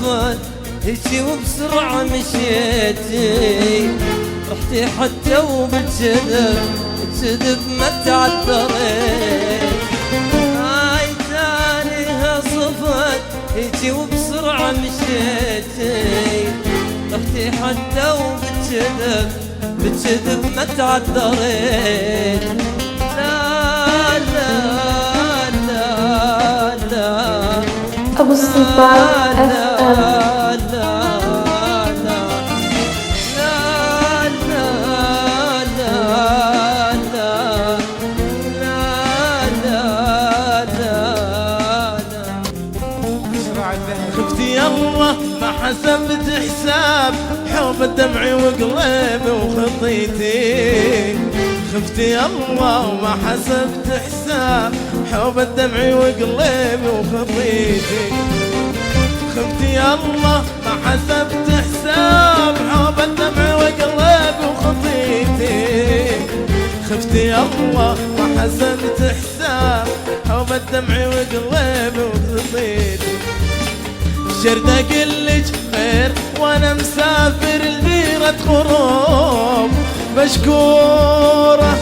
صفت هيجي وبسرعة مشيتي، رحتي حتى وبالكذب ما تعذريت. هاي تانيها صفت هيجي وبسرعة مشيتي، رحتي حتى وبالكذب ما تعذريت. لا لا لا لا أبو السلطان خفتي الله ما حسبت حساب حب دمعي وقلبي وخطيتي. خفتي الله وما حسبت حساب حب دمعي وقلبي وخطيتي. خفتي الله ما حسبت حساب حب دمعي وقلبي وخطيتي. خفتي الله ما حسبت حساب حب دمعي وقلبي وخطيتي. شرد اقلج خير وانا مسافر لديرة غروب مشكورة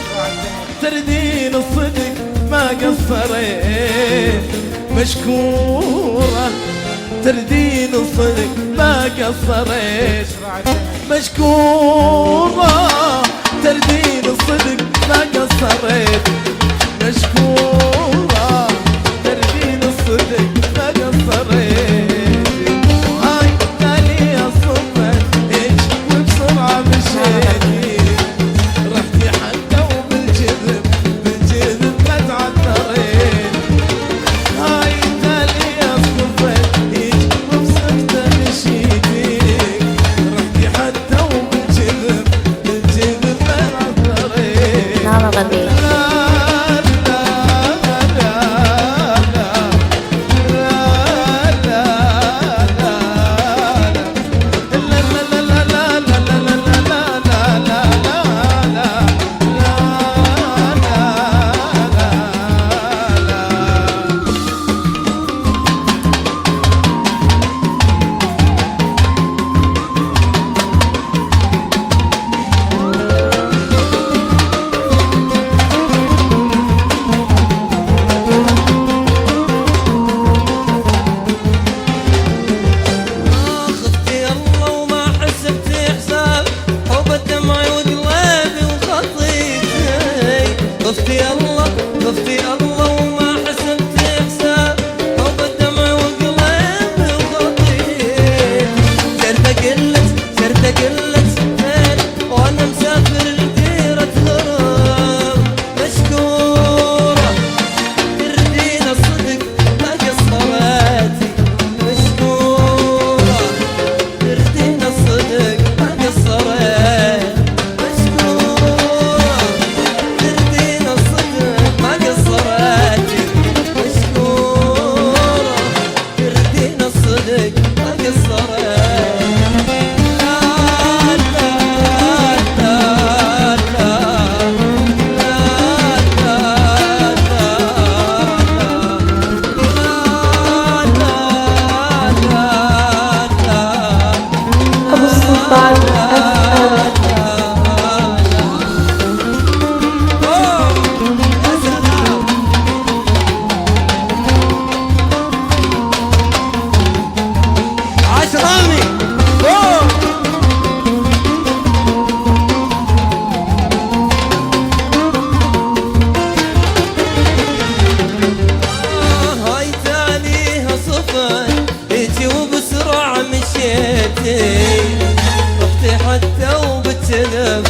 تردين الصدق ما قصرت. مشكورة تردين الصدق ما قصرت. مشكورة تردين الصدق ما قصرت. مشكورة تردين الصدق ما قصرت. رحتي حتى وبتذب